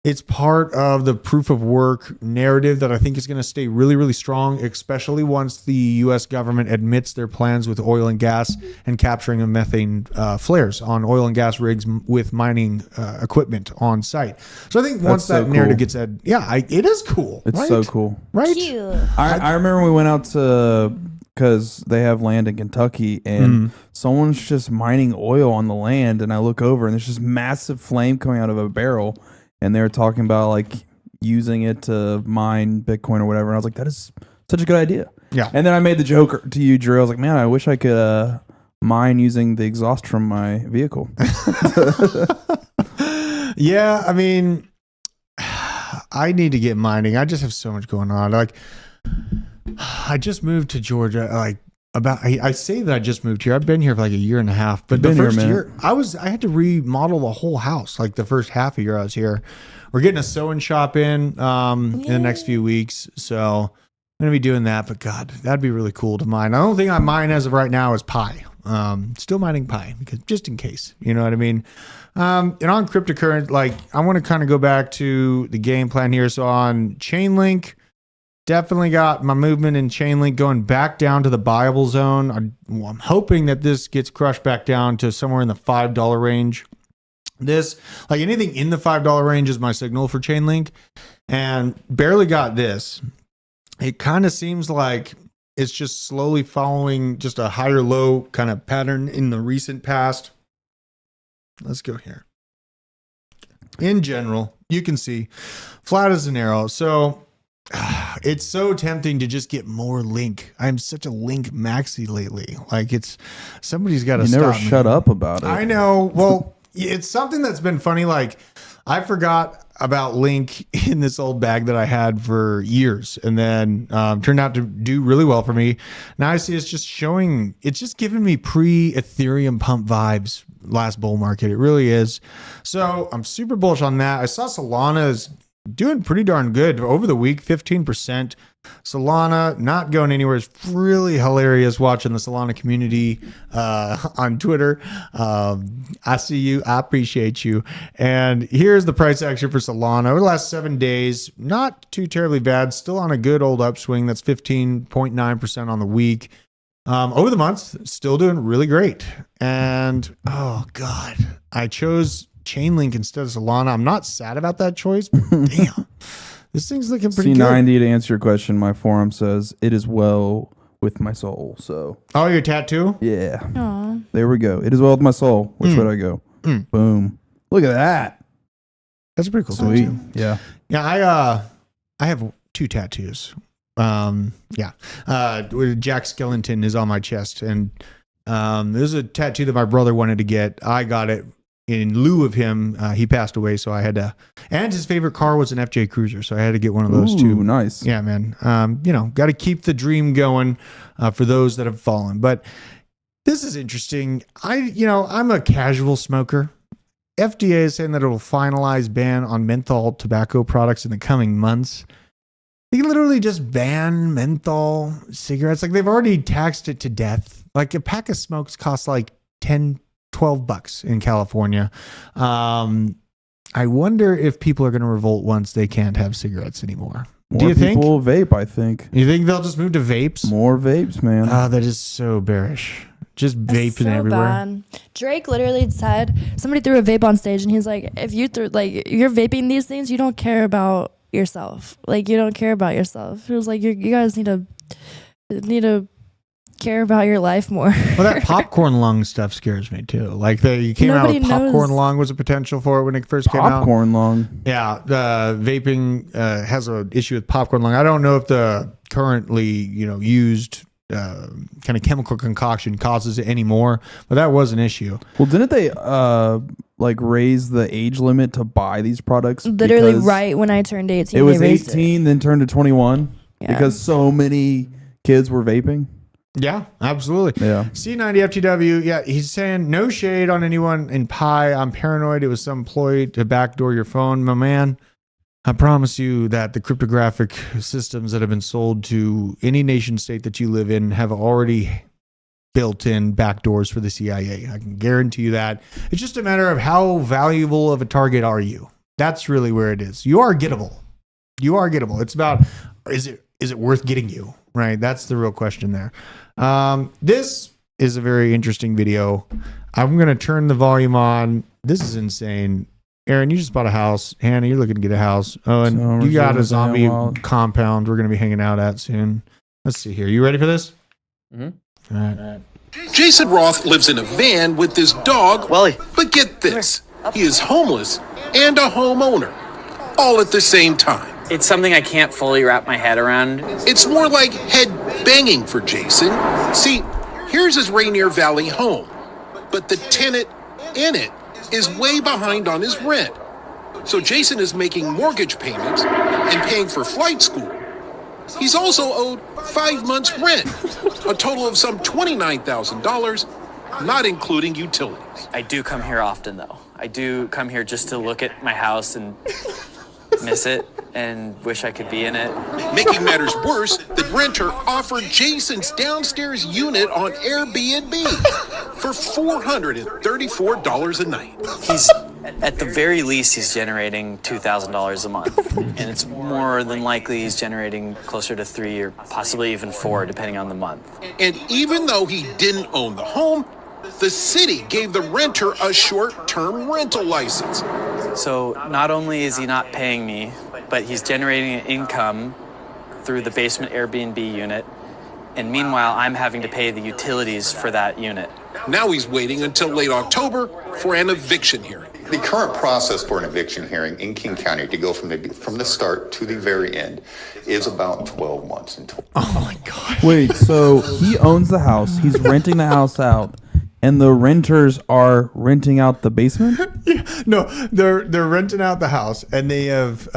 It's part of the proof of work narrative that I think is going to stay really, really strong, especially once the U.S. government admits their plans with oil and gas and capturing of methane flares on oil and gas rigs with mining equipment on site. So I think once that narrative gets said, it is cool. It's right? so cool. Right? Cute. I remember we went out to, because they have land in Kentucky, and someone's just mining oil on the land, and I look over and there's just massive flame coming out of a barrel. and they were talking about like using it to mine Bitcoin or whatever. And I was like, that is such a good idea. Yeah. And then I made the joke to you, Drew. I was like, man, I wish I could mine using the exhaust from my vehicle. Yeah, I mean, I need to get mining. I just have so much going on. Like, I just moved to Georgia. Like, I say that I just moved here. I've been here for like a year and a half. But the first year, I had to remodel the whole house. Like the first half a year I was here. We're getting a sewing shop in the next few weeks, so I'm gonna be doing that. But God, that'd be really cool to mine. The only thing I mine as of right now is Pi. Still mining Pi because just in case, you know what I mean. And on cryptocurrency, like I want to kind of go back to the game plan here. So on Chainlink, definitely got my movement in Chainlink going back down to the buyable zone. I'm hoping that this gets crushed back down to somewhere in the $5 range. This, like anything in the $5 range, is my signal for Chainlink, and barely got this. It kind of seems like it's just slowly following just a higher low kind of pattern in the recent past. Let's go here. In general, you can see flat as an arrow. So it's so tempting to just get more Link. I'm such a Link maxi lately. Like somebody's got to stop. You never shut up about it. I know. Well, it's something that's been funny. Like I forgot about Link in this old bag that I had for years, and then turned out to do really well for me. Now I see it's just giving me pre-Ethereum pump vibes last bull market. It really is. So I'm super bullish on that. I saw Solana is doing pretty darn good over the week, 15%. Solana not going anywhere. It's really hilarious watching the Solana community on Twitter. I see you. I appreciate you. And here's the price action for Solana over the last 7 days. Not too terribly bad. Still on a good old upswing. That's 15.9% on the week. Over the month, still doing really great. And oh God, I chose Chainlink instead of Solana. I'm not sad about that choice, but damn. This thing's looking pretty C90, good. to answer your question, my forum says it is well with my soul. So, oh, your tattoo? Yeah. Aww. There we go. It is well with my soul. Which way do I go? Boom. Look at that. That's a pretty cool Sweet. tattoo. Yeah. Yeah, I have 2 tattoos. Jack Skellington is on my chest, and there's a tattoo that my brother wanted to get. I got it in lieu of him. He passed away, so I had to. And his favorite car was an FJ Cruiser, so I had to get one of those too. Nice. Yeah, man. Got to keep the dream going for those that have fallen. But this is interesting. I'm a casual smoker. FDA is saying that it will finalize ban on menthol tobacco products in the coming months. They literally just ban menthol cigarettes. Like they've already taxed it to death. Like a pack of smokes costs like $12 in California. I wonder if people are going to revolt once they can't have cigarettes anymore. More people vape, I think. You think they'll just move to vapes? More vapes, man. Oh, that is so bearish. Just vaping so everywhere. Bad. Drake literally said somebody threw a vape on stage, and he's like, "If you're vaping these things, you don't care about yourself. Like you don't care about yourself." It was like you guys need to care about your life more. Well, that popcorn lung stuff scares me too. Like you came out with popcorn lung was a potential for it when it first came out. Popcorn lung. Yeah, the vaping has an issue with popcorn lung. I don't know if the currently used kind of chemical concoction causes it anymore, but that was an issue. Well, didn't they raise the age limit to buy these products? Literally right when I turned 18. It was 18, then turned to 21 because so many kids were vaping. Yeah, absolutely. Yeah. C90 FTW. Yeah, he's saying no shade on anyone in Pi. I'm paranoid it was some ploy to backdoor your phone. My man, I promise you that the cryptographic systems that have been sold to any nation state that you live in have already built in backdoors for the CIA. I can guarantee you that. It's just a matter of how valuable of a target are you. That's really where it is. You are gettable. You are gettable. It's about, is it worth getting you? Right? That's the real question there. This is a very interesting video. I'm going to turn the volume on. This is insane. Aaron, you just bought a house. Hannah, you're looking to get a house. Oh, and you got a zombie compound we're going to be hanging out at soon. Let's see here. You ready for this? Mm-hmm. All right. Jason Roth lives in a van with his dog, Wally. But get this, he is homeless and a homeowner. all at the same time. It's something I can't fully wrap my head around. It's more like head banging for Jason. See, here's his Rainier Valley home, but the tenant in it is way behind on his rent. So Jason is making mortgage payments and paying for flight school. He's also owed 5 months' rent, a total of some $29,000, not including utilities. I do come here often, though. I do come here just to look at my house and miss it and wish I could be in it. Making matters worse, the renter offered Jason's downstairs unit on Airbnb for $434 a night. He's, at the very least, he's generating $2,000 a month. And it's more than likely he's generating closer to 3 or possibly even 4, depending on the month. And even though he didn't own the home, the city gave the renter a short-term rental license. So not only is he not paying me, but he's generating an income through the basement Airbnb unit. And meanwhile, I'm having to pay the utilities for that unit. Now he's waiting until late October for an eviction hearing. The current process for an eviction hearing in King County to go from the start to the very end is about 12 months in total. Oh my God. Wait, so he owns the house. He's renting the house out. And the renters are renting out the basement? No, they're renting out the house, and they have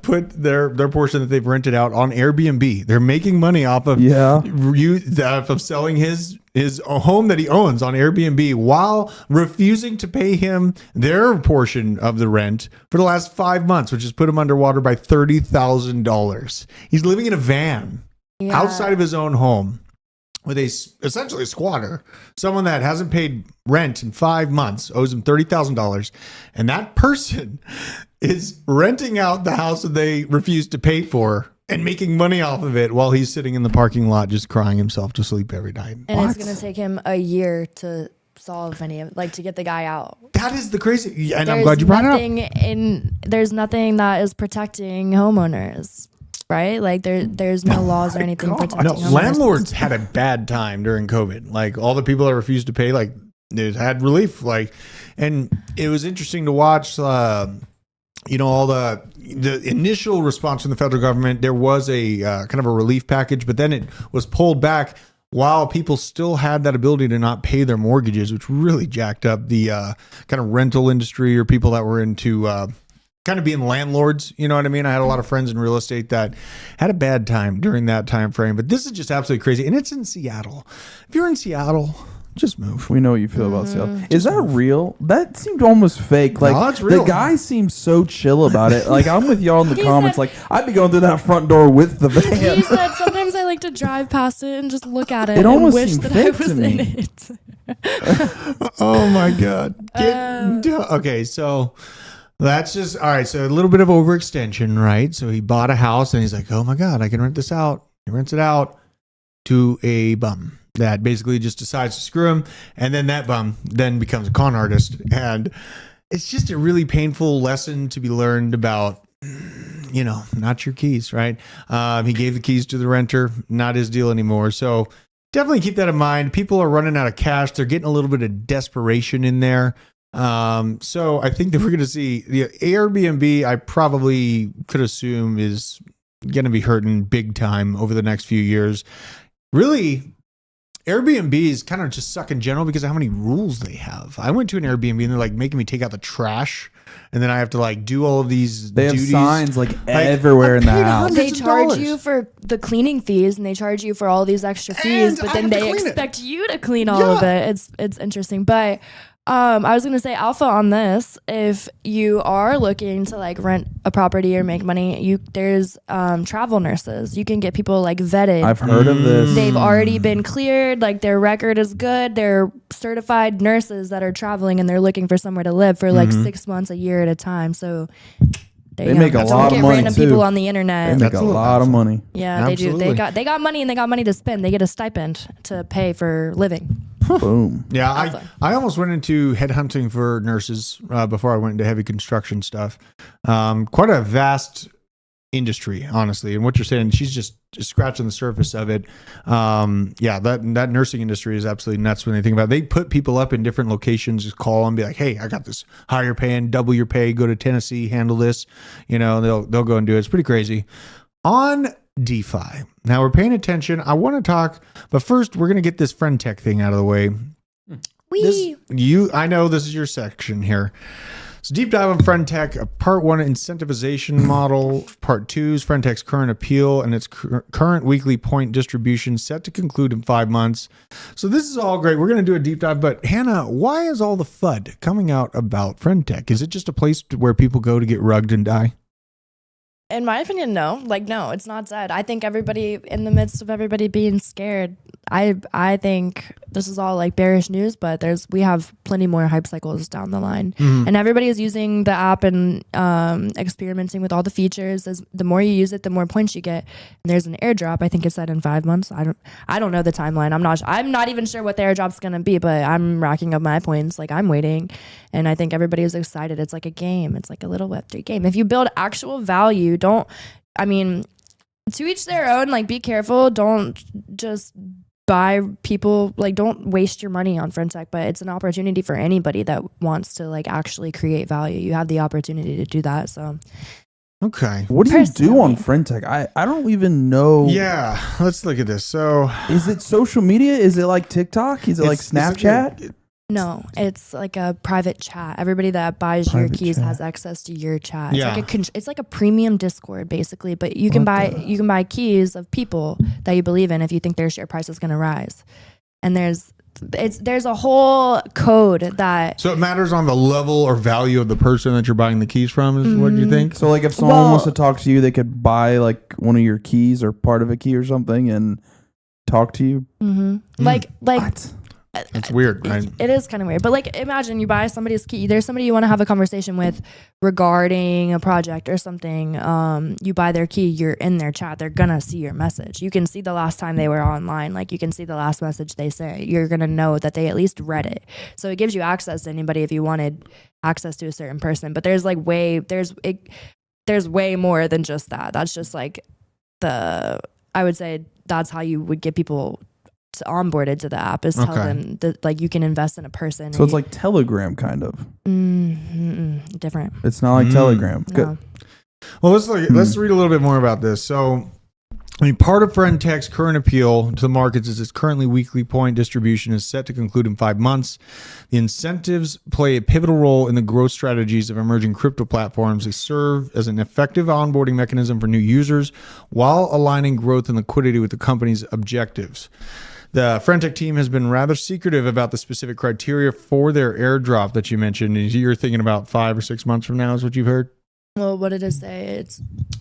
put their portion that they've rented out on Airbnb. They're making money off of of selling his home that he owns on Airbnb while refusing to pay him their portion of the rent for the last 5 months, which has put him underwater by $30,000. He's living in a van outside of his own home with essentially a squatter, someone that hasn't paid rent in 5 months, owes him $30,000, and that person is renting out the house that they refuse to pay for and making money off of it while he's sitting in the parking lot just crying himself to sleep every night. And it's going to take him a year to solve any of, like, to get the guy out. That is the crazy, and I'm glad you brought it up. There's nothing that is protecting homeowners. Right? Like there's no laws or anything protecting homeowners. Landlords had a bad time during COVID. Like all the people that refused to pay, like they had relief. Like, and it was interesting to watch. All the initial response from the federal government. There was a kind of a relief package, but then it was pulled back while people still had that ability to not pay their mortgages, which really jacked up the kind of rental industry or people that were into. Kind of being landlords, you know what I mean? I had a lot of friends in real estate that had a bad time during that time frame, but this is just absolutely crazy. And it's in Seattle. If you're in Seattle, just move. We know what you feel about Seattle. Is that real? That seemed almost fake. Like no, it's real. The guy seems so chill about it. Like I'm with y'all in the comments. Like I'd be going through that front door with the van. He said sometimes I like to drive past it and just look at it. It almost and wish seemed that fake I was to me. in it. Oh my God. Okay, so that's just all right. So a little bit of overextension, right? So he bought a house and he's like, oh my God, I can rent this out. He rents it out to a bum that basically just decides to screw him. And then that bum then becomes a con artist. And it's just a really painful lesson to be learned about, not your keys, right? He gave the keys to the renter, not his deal anymore. So definitely keep that in mind. People are running out of cash. They're getting a little bit of desperation in there. So I think that we're going to see the Airbnb, I probably could assume is going to be hurting big time over the next few years. Really, Airbnb is kind of just suck in general because of how many rules they have. I went to an Airbnb and they're like making me take out the trash. And then I have to like do all of these duties. Have signs like everywhere in the house. They charge you for the cleaning fees and they charge you for all these extra fees, but then they expect you to clean all of it. It's interesting. But I was going to say alpha on this. If you are looking to like rent a property or make money, there's travel nurses. You can get people like vetted. I've heard of this. They've already been cleared. Like their record is good. They're certified nurses that are traveling and they're looking for somewhere to live for like 6 months, a year at a time. So they make a lot of money. Don't get random people on the internet. They make a lot of money. Yeah, Absolutely. they do. They got money and they got money to spend. They get a stipend to pay for living. Boom. Yeah, I almost went into headhunting for nurses before I went into heavy construction stuff. Quite a vast industry, honestly. And what you're saying, she's just scratching the surface of it. That nursing industry is absolutely nuts when they think about it. They put people up in different locations, just call them, be like, hey, I got this higher paying, double your pay, go to Tennessee, handle this. They'll go and do it. It's pretty crazy. On DeFi. Now we're paying attention. I want to talk, but first we're going to get this FriendTech thing out of the way. I know this is your section here. So deep dive on FriendTech, part 1 incentivization model, part 2 is FriendTech's current appeal and its current weekly point distribution set to conclude in 5 months. So this is all great. We're going to do a deep dive, but Hannah, why is all the FUD coming out about FriendTech? Is it just a place where people go to get rugged and die? In my opinion, no. No, it's not dead. I think everybody, in the midst of everybody being scared, I think this is all bearish news, but we have plenty more hype cycles down the line. And everybody is using the app and experimenting with all the features. The more you use it, the more points you get. And there's an airdrop. I think it's set in 5 months. I don't know the timeline. I'm not even sure what the airdrop's gonna be, but I'm racking up my points. I'm waiting, and I think everybody is excited. It's like a game. It's like a little Web3 game. If you build actual value, to each their own. Be careful. Don't just buy people, don't waste your money on FriendTech, but it's an opportunity for anybody that wants to actually create value. You have the opportunity to do that. So okay, what do you do on FriendTech? I don't even know. Yeah, let's look at this. So is it social media? Is it like TikTok? Is it like Snapchat? No, it's like a private chat. Everybody that buys your keys has access to your chat. It's like a premium Discord basically, but you can buy keys of people that you believe in if you think their share price is going to rise. And there's a whole code that. So it matters on the level or value of the person that you're buying the keys from, is what you think? So if someone wants to talk to you, they could buy one of your keys or part of a key or something and talk to you. What? It's weird, right? It is kind of weird. But imagine you buy somebody's key. There's somebody you want to have a conversation with regarding a project or something. You buy their key, you're in their chat. They're going to see your message. You can see the last time they were online. You can see the last message they say. You're going to know that they at least read it. So it gives you access to anybody if you wanted access to a certain person. But there's there's way more than just that. That's just I would say that's how you would get people onboarded to the app, is tell them that you can invest in a person. So it's like Telegram kind of. Different. It's not like Telegram. No. Good. Well, let's read a little bit more about this. So part of FriendTech's current appeal to the markets is its currently weekly point distribution is set to conclude in 5 months. The incentives play a pivotal role in the growth strategies of emerging crypto platforms. They serve as an effective onboarding mechanism for new users while aligning growth and liquidity with the company's objectives. The FriendTech team has been rather secretive about the specific criteria for their airdrop that you mentioned. You're thinking about 5 or 6 months from now is what you've heard? Well, what did it say?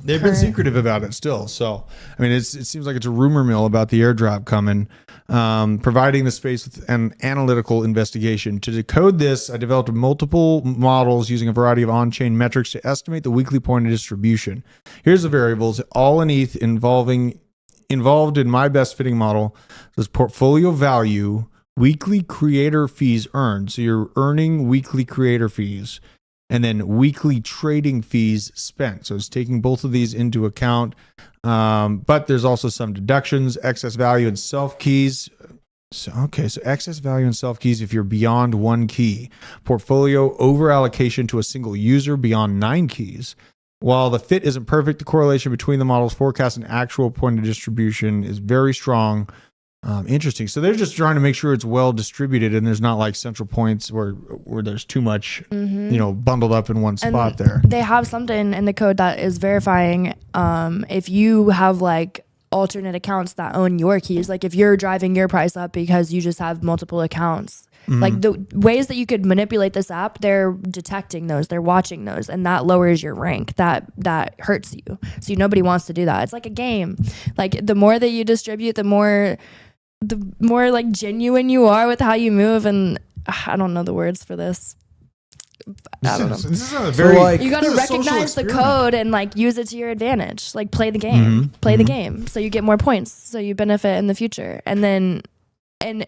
They've been secretive about it still. So, it seems like it's a rumor mill about the airdrop coming, providing the space with an analytical investigation. To decode this, I developed multiple models using a variety of on-chain metrics to estimate the weekly point of distribution. Here's the variables, all in ETH involved in my best fitting model. This portfolio value, weekly creator fees earned. So you're earning weekly creator fees, and then weekly trading fees spent. So it's taking both of these into account. But there's also some deductions, excess value and self keys. So excess value and self keys if you're beyond 1 key. Portfolio over allocation to a single user beyond 9 keys. While the fit isn't perfect, the correlation between the model's forecast and actual point of distribution is very strong. Interesting. So they're just trying to make sure it's well distributed and there's not central points where there's too much, bundled up in one spot there. They have something in the code that is verifying if you have alternate accounts that own your keys, if you're driving your price up because you just have multiple accounts. The ways that you could manipulate this app, they're detecting those, they're watching those, and that lowers your rank. That hurts you. So nobody wants to do that. It's like a game. The more that you distribute, the more genuine you are with how you move. And I don't know the words for this. I don't know. This is a very you got to recognize the code and use it to your advantage. Play the game. Play the game so you get more points, so you benefit in the future. And then and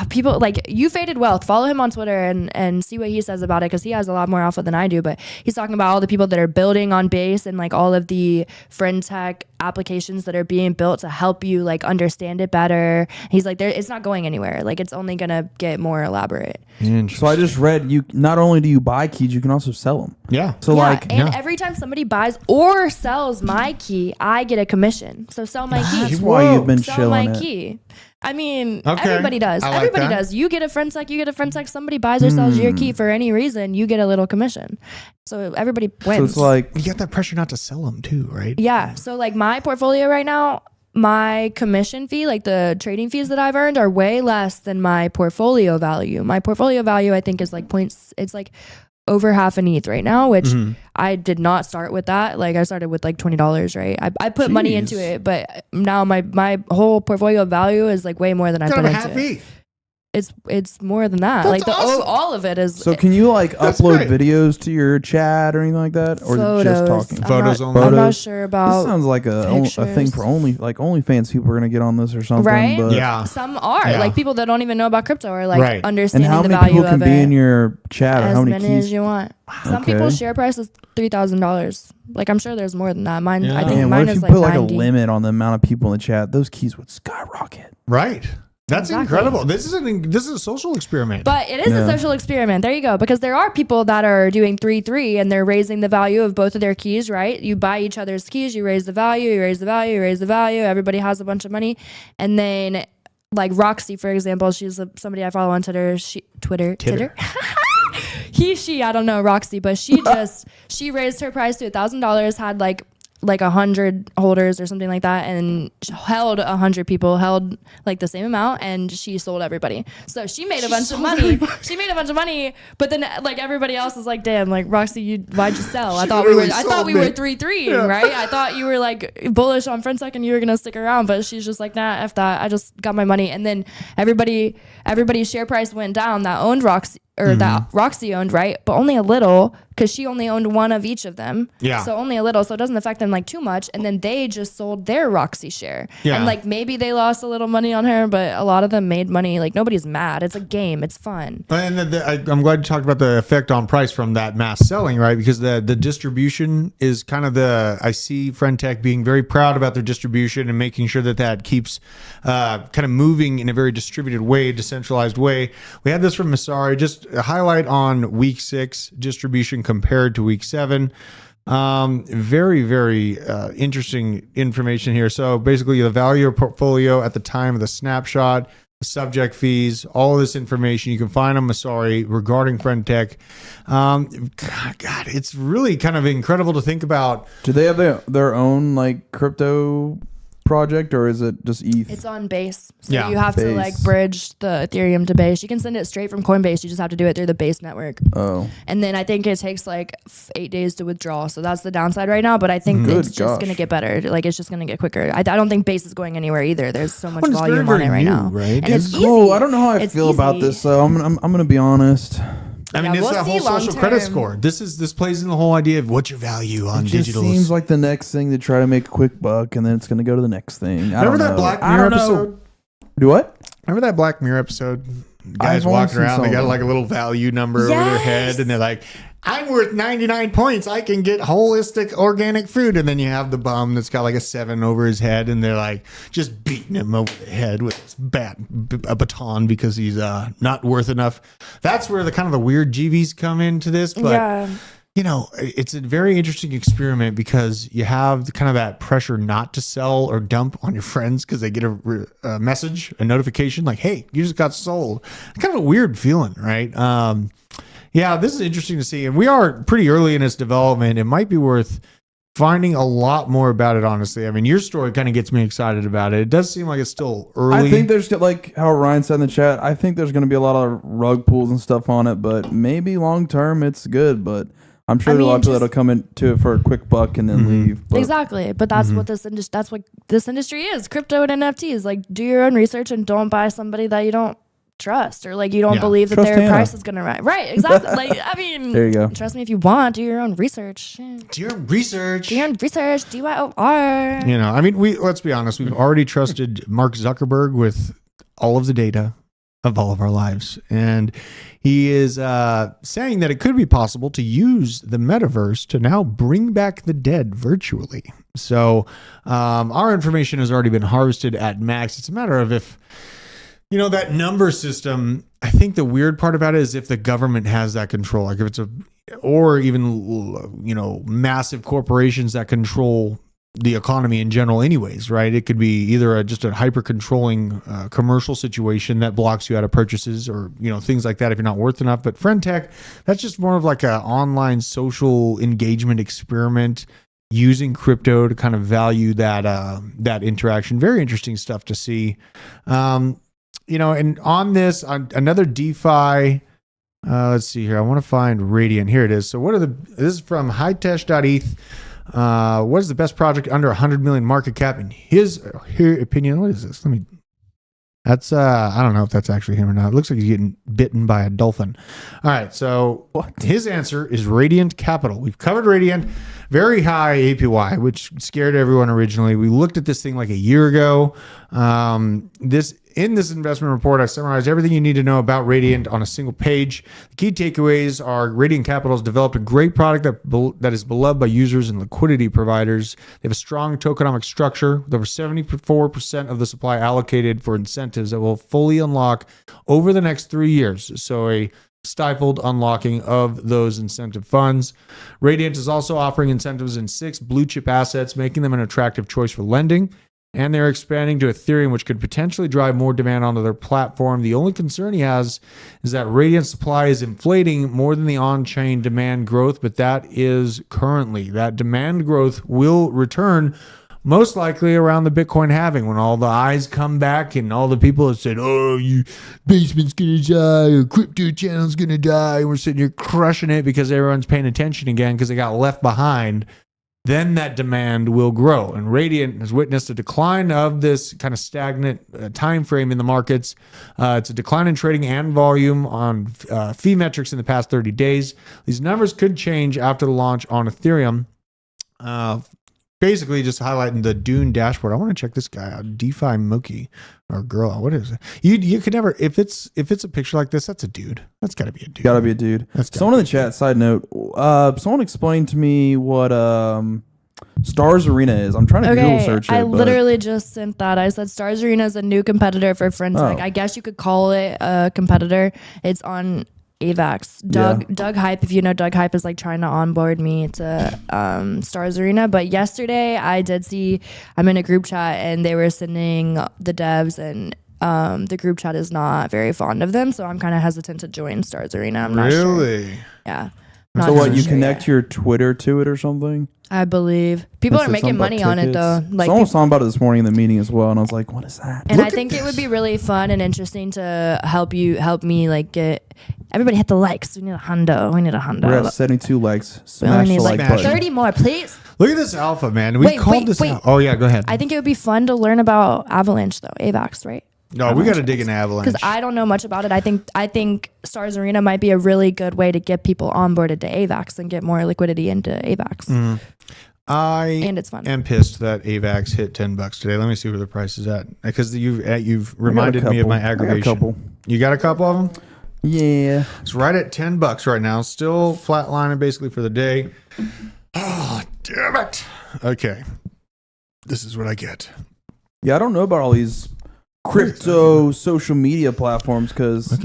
people like You Faded Wealth, follow him on Twitter and see what he says about it, because he has a lot more alpha than I do. But he's talking about all the people that are building on Base and like all of the FriendTech applications that are being built to help you like understand it better. He's like, it's not going anywhere. Like it's only gonna get more elaborate. So I just read, you not only do you buy keys, you can also sell them. Yeah. So Every time somebody buys or sells my key, I get a commission. So sell my key. That's why you've been Sell chilling my it. key. I mean, Okay. everybody does. I like Everybody that. does. You get a FriendTech. Somebody buys or sells your key for any reason, you get a little commission. So everybody wins. So it's like, You got that pressure not to sell them too, right? Yeah. So like my portfolio right now, my commission fee, like the trading fees that I've earned, are way less than my portfolio value. My portfolio value, I think, is like it's like over half an ETH right now, which I did not start with that. Like I started with like $20, right? I put money into it, but now my whole portfolio value is like way more than I put into half it. ETH. It's more than that. That's like awesome. all of it is. so can you like That's upload great. videos to your chat or anything like that, or is it just talking? Photos only? I'm not Photos? sure about. This sounds like a thing pictures. for OnlyFans people are gonna get on this or something. Right? But, Yeah. Some are Yeah. like people that don't even know about crypto are like Right. And understanding how the many value people can of be it. in your chat, or As how many many keys? as you want. Some Okay. people's share price is $3,000. Like I'm sure there's more than that. Mine, I think Man, what mine if is you like put like 90. a limit on the amount of people in the chat? Those keys would skyrocket. Right. That's Exactly. incredible. This is a social experiment. But it is a social experiment. There you go. Because there are people that are doing 3-3 and they're raising the value of both of their keys, right? You buy each other's keys, you raise the value, you raise the value, you raise the value. Everybody has a bunch of money. And then like Roxy, for example, she's somebody I follow on Twitter. Twitter. She, I don't know, Roxy, but she raised her price to $1,000, had like 100 holders or something like that, and held 100 people, held like the same amount, and she sold everybody. So she made a bunch of money. She made a bunch of money, but then like everybody else is like, damn, like Roxy, why'd you sell? I thought we were 3-3, right? I thought you were like bullish on FriendTech and you were gonna stick around, but she's just like, nah, F that. I just got my money. And then everybody's share price went down that owned Roxy, or that Roxy owned, right? But only a little, because she only owned one of each of them. Yeah. So only a little, so it doesn't affect them like too much. And then they just sold their Roxy share. Yeah. And like maybe they lost a little money on her, but a lot of them made money. Like nobody's mad. It's a game. It's fun. And I'm glad you talked about the effect on price from that mass selling, right? Because the distribution is kind of I see FriendTech being very proud about their distribution and making sure that keeps kind of moving in a very distributed way, decentralized way. We had this from Masari, just a highlight on week 6 distribution compared to week 7. Very, very interesting information here. So basically the value of portfolio at the time of the snapshot, the subject fees, all of this information you can find on Masari regarding FriendTech. God, it's really kind of incredible to think about. Do they have their own like crypto project, or is it just ETH? It's on Base. So Yeah, you have to Base. like bridge the Ethereum to Base. You can send it straight from Coinbase. You just have to do it through the Base network. Oh. And then I think it takes like 8 days to withdraw. So that's the downside right now. But I think Good it's just gosh. going to get better. Like it's just going to get quicker. I don't think Base is going anywhere either. There's so much Well, it's volume very, on it right very now. new, right? And it's easy. Cool. I don't know how I It's feel about easy. this, so I'm gonna be honest. I mean, Yeah, it's we'll that see whole social long credit term. score. This plays in the whole idea of what's your value on It just digitals. seems like the next thing to try to make a quick buck, and then it's gonna go to the next thing. I Remember don't that know. Black I Mirror don't know. episode? Do what? Remember that Black Mirror episode? Guys I've only walking seen around, they some got of like a little value number over their head, Yes. and they're like, I'm worth 99 points. I can get holistic organic food. And then you have the bum that's got like a 7 over his head, and they're like just beating him over the head with a baton because he's not worth enough. That's where the kind of the weird GVs come into this. But Yeah. you know, it's a very interesting experiment because you have kind of that pressure not to sell or dump on your friends because they get a message, a notification like, hey, you just got sold. Kind of a weird feeling, right? Yeah, this is interesting to see. And we are pretty early in its development. It might be worth finding a lot more about it, honestly. I mean, your story kind of gets me excited about it. It does seem like it's still early. I think there's, like how Ryan said in the chat, I think there's going to be a lot of rug pulls and stuff on it, but maybe long term it's good. But I'm sure there's a lot of people that'll come into it for a quick buck and then leave. But Exactly. But that's what this industry is. Crypto and NFTs. Like do your own research and don't buy somebody that you don't trust or like you don't believe that Trust their Hannah. price is gonna rise. Right, exactly. Like I mean, There you go. trust me if you want. Do your own research. Do your research. Do your own research. DYOR. You know, I mean, let's be honest. We've already trusted Mark Zuckerberg with all of the data of all of our lives. And he is saying that it could be possible to use the metaverse to now bring back the dead virtually. So our information has already been harvested at max. It's a matter of if, that number system, I think the weird part about it is if the government has that control, like if it's or even, massive corporations that control the economy in general anyways, right? It could be either just a hyper controlling commercial situation that blocks you out of purchases or, things like that if you're not worth enough. But FriendTech, that's just more of like an online social engagement experiment using crypto to kind of value that interaction. Very interesting stuff to see. And on this, another DeFi, let's see here. I want to find Radiant. Here it is. So this is from hightesh.eth. What is the best project under 100 million market cap in his opinion? What is this? That's I don't know if that's actually him or not. It looks like he's getting bitten by a dolphin. All right, so his answer is Radiant Capital. We've covered Radiant, very high APY, which scared everyone originally. We looked at this thing like a year ago. In this investment report, I summarized everything you need to know about Radiant on a single page. The key takeaways are Radiant Capital has developed a great product that is beloved by users and liquidity providers. They have a strong tokenomic structure with over 74% of the supply allocated for incentives that will fully unlock over the next 3 years. So a stifled unlocking of those incentive funds. Radiant is also offering incentives in 6 blue chip assets, making them an attractive choice for lending. And they're expanding to Ethereum, which could potentially drive more demand onto their platform. The only concern he has is that Radiant supply is inflating more than the on-chain demand growth, but that demand growth will return most likely around the Bitcoin halving, when all the eyes come back and all the people have said, oh, you basement's going to die or crypto channel's going to die. And we're sitting here crushing it because everyone's paying attention again because they got left behind. Then that demand will grow. And Radiant has witnessed a decline of this kind of stagnant time frame in the markets. It's a decline in trading and volume on fee metrics in the past 30 days. These numbers could change after the launch on Ethereum. Basically just highlighting the Dune dashboard. I want to check this guy out. DeFi Moki or girl. What is it? You could never, if it's a picture like this, that's a dude. That's gotta be a dude. Gotta be a dude. Someone in the chat, side note, someone explained to me what Stars Arena is. I'm trying to Google search it. I literally just sent that. I said Stars Arena is a new competitor for FriendTech. I guess you could call it a competitor. It's on AVAX. Doug Hype, if you know Doug Hype, is like trying to onboard me to Stars Arena. But yesterday I did see, I'm in a group chat and they were sending the devs, and the group chat is not very fond of them, so I'm kind of hesitant to join Stars Arena. I'm not sure. Yeah. So what, you connect your Twitter to it or something? I believe people are making money on it though. Like, someone was talking about it this morning in the meeting as well, and I was like, "What is that?" And I think it would be really fun and interesting to help me like get everybody hit the likes. We need a hundo. We're at 72 likes. Smash the like button. 30 more, please. Look at this alpha, man. We called this out. Oh yeah, go ahead. I think it would be fun to learn about Avalanche though. AVAX, right? No, we got to dig into Avalanche because I don't know much about it. I think Stars Arena might be a really good way to get people onboarded to AVAX and get more liquidity into AVAX. And it's fun. I'm pissed that AVAX hit $10 today. Let me see where the price is at, because you've reminded me of my aggravation. You got a couple of them? Yeah, it's right at $10 right now. Still flatlining basically for the day. Oh, damn it! Okay, this is what I get. Yeah, I don't know about all these crypto social media platforms because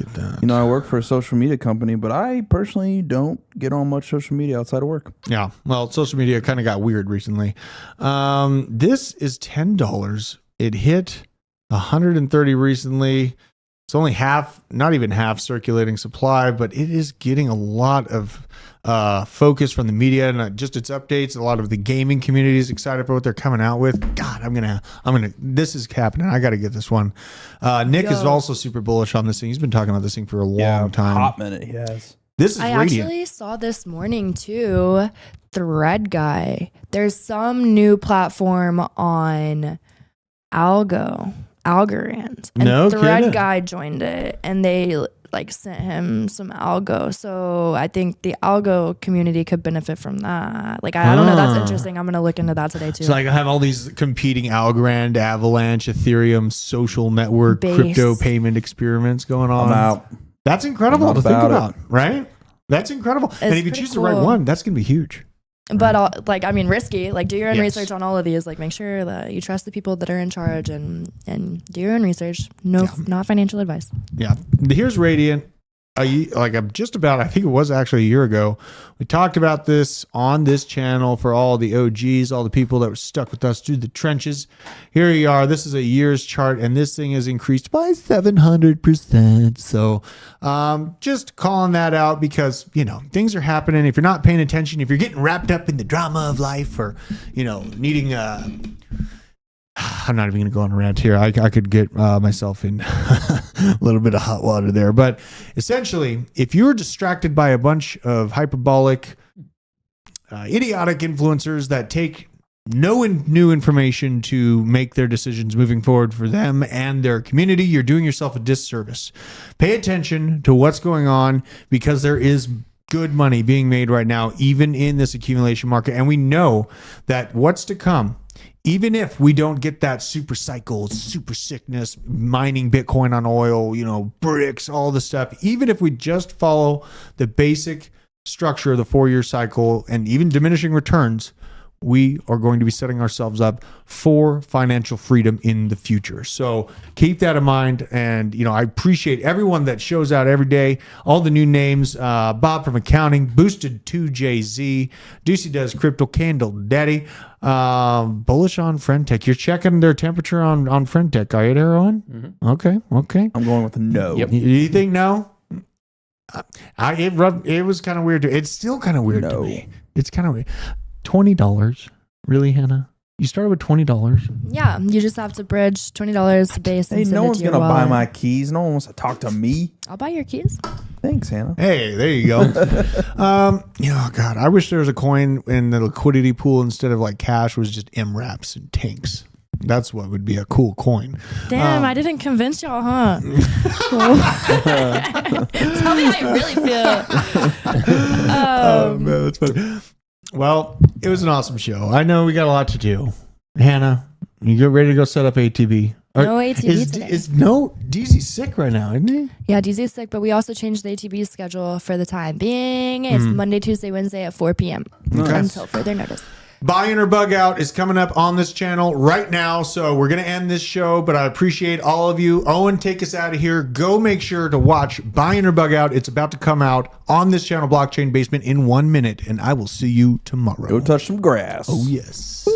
I work for a social media company, but I personally don't get on much social media outside of work. Yeah, well, social media kind of got weird recently. This is $10. It hit 130 recently. It's only not even half circulating supply, but it is getting a lot of focus from the media and just its updates. A lot of the gaming community is excited for what they're coming out with. God, I'm gonna. This is happening. I got to get this one. Nick is also super bullish on this thing. He's been talking about this thing for a long time. Hot minute, he has. This is Radiant. Actually saw this morning too. Thread Guy. There's some new platform on Algorand. And Thread Guy joined it, and they like sent him some algo. So I think the algo community could benefit from that. Like I don't know. That's interesting. I'm gonna look into that today too. So like I have all these competing Algorand, Avalanche, Ethereum, social network, crypto payment experiments going on. I'm out. That's incredible to think about, right? That's incredible. And if you choose the right one, that's gonna be huge. But risky. Like do your own research on all of these. Like make sure that you trust the people that are in charge and do your own research. Not financial advice. Yeah. Here's Radiant. I'm just about, I think it was actually a year ago. We talked about this on this channel for all the OGs, all the people that were stuck with us through the trenches. Here you are. This is a year's chart, and this thing has increased by 700%. So just calling that out because, things are happening. If you're not paying attention, if you're getting wrapped up in the drama of life or, needing I'm not even going to go on a rant here. I could get myself in a little bit of hot water there. But essentially, if you're distracted by a bunch of hyperbolic, idiotic influencers that take no new information to make their decisions moving forward for them and their community, you're doing yourself a disservice. Pay attention to what's going on because there is good money being made right now, even in this accumulation market. And we know that what's to come, even if we don't get that super cycle, super sickness, mining Bitcoin on oil, bricks, all the stuff, even if we just follow the basic structure of the 4-year cycle and even diminishing returns, we are going to be setting ourselves up for financial freedom in the future. So keep that in mind. And, I appreciate everyone that shows out every day. All the new names, Bob from accounting, Boosted 2JZ, Deucey does crypto, Candle Daddy, bullish on FriendTech. You're checking their temperature on FriendTech, are you there, Owen? Mm-hmm. Okay. I'm going with a no. Yep. You think no? It was kind of weird. It's still kind of weird to me. It's kind of weird. $20, really, Hannah? You started with $20. Yeah, you just have to bridge $20 to base. Hey, no one's gonna buy my keys. No one wants to talk to me. I'll buy your keys. Thanks, Hannah. Hey, there you go. God, I wish there was a coin in the liquidity pool instead of like cash was just MRAPs and tanks. That's what would be a cool coin. Damn, I didn't convince y'all, huh? Tell me how you really feel. Oh man, that's funny. Well, it was an awesome show. I know we got a lot to do. Hannah, you get ready to go set up ATB? No ATB today. DZ's sick right now, isn't he? Yeah, DZ's sick, but we also changed the ATB schedule for the time being. It's Monday, Tuesday, Wednesday at 4 p.m. Until further notice. Buy in or bug out is coming up on this channel right now. So we're going to end this show, but I appreciate all of you. Owen, take us out of here. Go make sure to watch Buy in or bug out. It's about to come out on this channel, Blockchain Basement, in 1 minute. And I will see you tomorrow. Go touch some grass. Oh, yes.